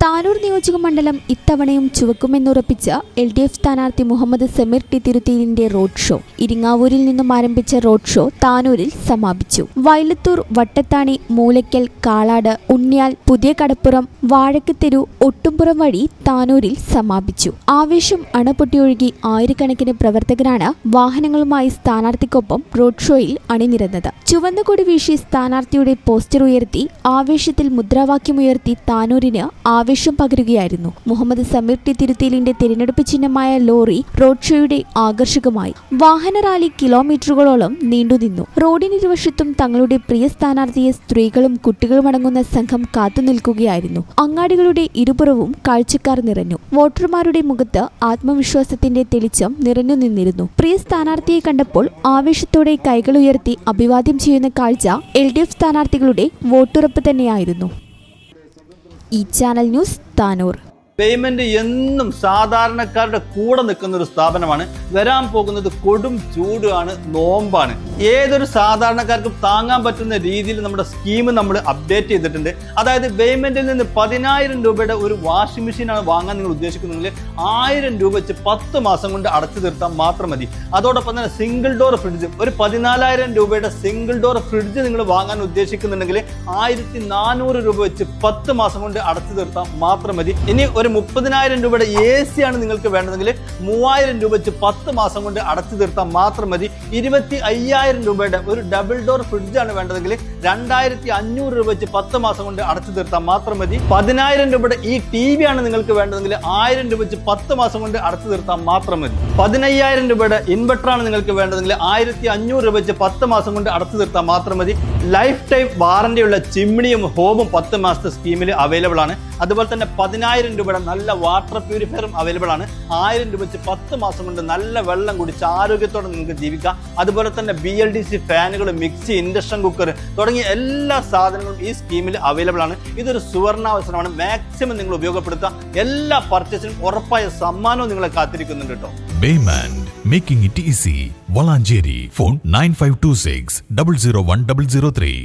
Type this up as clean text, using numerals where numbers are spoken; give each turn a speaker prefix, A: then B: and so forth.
A: താനൂർ നിയോജക മണ്ഡലം ഇത്തവണയും ചുവക്കുമെന്നുറപ്പിച്ച LDF സ്ഥാനാർത്ഥി മുഹമ്മദ് സമീർ ടി തിരുത്തീലിന്റെ റോഡ് ഷോ ഇരിങ്ങാവൂരിൽ നിന്നും ആരംഭിച്ച റോഡ് ഷോ താനൂരിൽ സമാപിച്ചു. വയലത്തൂർ, വട്ടത്താണി, മൂലയ്ക്കൽ, കാളാട്, ഉണ്ണിയാൽ, പുതിയ കടപ്പുറം, വാഴക്കത്തെരു, ഒട്ടുംപുറം വഴി താനൂരിൽ സമാപിച്ചു. ആവേശം അണപൊട്ടിയൊഴുകി ആയിരക്കണക്കിന് പ്രവർത്തകരാണ് വാഹനങ്ങളുമായി സ്ഥാനാർത്ഥിക്കൊപ്പം റോഡ് ഷോയിൽ അണിനിരന്നത്. ചുവന്ന കൊടി വീശി സ്ഥാനാർത്ഥിയുടെ പോസ്റ്റർ ഉയർത്തി ആവേശത്തിൽ മുദ്രാവാക്യമുയർത്തി താനൂരിന് ആവേശം പകരുകയായിരുന്നു. മുഹമ്മദ് സമീർ ടി തിരുത്തീലിന്റെ തിരഞ്ഞെടുപ്പ് ചിഹ്നമായ ലോറി റോഡ് ഷോയുടെ ആകർഷകമായി. വാഹന റാലി കിലോമീറ്ററുകളോളം നീണ്ടുനിന്നു. റോഡിനിരുവശത്തും തങ്ങളുടെ പ്രിയ സ്ഥാനാർത്ഥിയെ സ്ത്രീകളും കുട്ടികളും അടങ്ങുന്ന സംഘം കാത്തുനിൽക്കുകയായിരുന്നു. അങ്ങാടികളുടെ ഇരുപുറവും കാഴ്ചക്കാർ നിറഞ്ഞു. വോട്ടർമാരുടെ മുഖത്ത് ആത്മവിശ്വാസത്തിന്റെ തെളിച്ചം നിറഞ്ഞു നിന്നിരുന്നു. പ്രിയ സ്ഥാനാർത്ഥിയെ കണ്ടപ്പോൾ ആവേശത്തോടെ കൈകളുയർത്തി അഭിവാദ്യം ചെയ്യുന്ന കാഴ്ച LDF സ്ഥാനാർത്ഥികളുടെ വോട്ടുറപ്പ് തന്നെയായിരുന്നു. ഈ ചാനൽ ന്യൂസ്, താനൂർ.
B: പേയ്മെന്റ് എന്നും സാധാരണക്കാരുടെ കൂടെ നിൽക്കുന്ന ഒരു സ്ഥാപനമാണ്. വരാൻ പോകുന്നത് കൊടും ചൂടാണ്, നോമ്പാണ്. ഏതൊരു സാധാരണക്കാർക്കും താങ്ങാൻ പറ്റുന്ന രീതിയിൽ നമ്മുടെ സ്കീം നമ്മൾ അപ്ഡേറ്റ് ചെയ്തിട്ടുണ്ട്. അതായത് പേയ്മെന്റിൽ നിന്ന് 10,000 രൂപയുടെ ഒരു വാഷിംഗ് മെഷീനാണ് വാങ്ങാൻ നിങ്ങൾ ഉദ്ദേശിക്കുന്നെങ്കിൽ 1000 രൂപ വെച്ച് 10 മാസം കൊണ്ട് അടച്ചു തീർത്താൽ മാത്രം മതി. അതോടൊപ്പം തന്നെ സിംഗിൾ ഡോർ ഫ്രിഡ്ജ്, ഒരു 14,000 രൂപയുടെ സിംഗിൾ ഡോർ ഫ്രിഡ്ജ് നിങ്ങൾ വാങ്ങാൻ ഉദ്ദേശിക്കുന്നുണ്ടെങ്കിൽ 1400 രൂപ വെച്ച് 10 മാസം കൊണ്ട് അടച്ചു തീർത്താൽ മാത്രം മതി. ഇനി ഒരു 30,000 രൂപയുടെ AC ആണ് നിങ്ങൾക്ക് വേണ്ടതെങ്കിൽ 3000 രൂപ വെച്ച് 10 മാസം കൊണ്ട് അടച്ചു തീർത്താൽ മാത്രം മതി. 25,000 രൂപയുടെ ഒരു ഡബിൾ ഡോർ ഫ്രിഡ്ജ് ആണ് വേണ്ടതെങ്കിൽ 2,500 രൂപ വെച്ച് 10 മാസം കൊണ്ട് അടച്ചു തീർത്താൽ മാത്രം മതി. 10,000 രൂപയുടെ ഈ TV ആണ് നിങ്ങൾക്ക് വേണ്ടതെങ്കിൽ 1000 രൂപ വെച്ച് 10 മാസം കൊണ്ട് അടച്ചു തീർത്താൽ മാത്രം മതി. 15,000 രൂപയുടെ ഇൻവെർട്ടർ ആണ് നിങ്ങൾക്ക് വേണ്ടതെങ്കിൽ 1,500 രൂപ വെച്ച് 10 മാസം കൊണ്ട് അടച്ചു തീർത്താൽ മാത്രം മതി. ലൈഫ് ടൈം വാറന്റിയുള്ള ചിമ്മിണിയും ഹോമും 10 മാസത്തെ സ്കീമിൽ അവൈലബിൾ ആണ്. അതുപോലെ തന്നെ 10,000 രൂപയുടെ നല്ല വാട്ടർ പ്യൂരിഫയറും അവൈലബിൾ ആണ്. 1000 രൂപ വെച്ച് 10 മാസം കൊണ്ട് നല്ല വെള്ളം കുടിച്ച് ആരോഗ്യത്തോടെ നിങ്ങൾക്ക് ജീവിക്കാം. അതുപോലെ തന്നെ BLDC ഫാനുകൾ, മിക്സി, ഇൻഡക്ഷൻ കുക്കർ തുടങ്ങിയ എല്ലാ സാധനങ്ങളും ഈ സ്കീമിൽ അവൈലബിൾ ആണ്. ഇതൊരു സുവർണാവസരമാണ്. മാക്സിമം നിങ്ങൾ ഉപയോഗപ്പെടുത്തുക. എല്ലാ പർച്ചേസിനും ഉറപ്പായ സമ്മാനവും നിങ്ങളെ കാത്തിരിക്കുന്നുണ്ട് കേട്ടോ.
C: Baymand, making it easy. Valanjeri, phone 9526 001 003.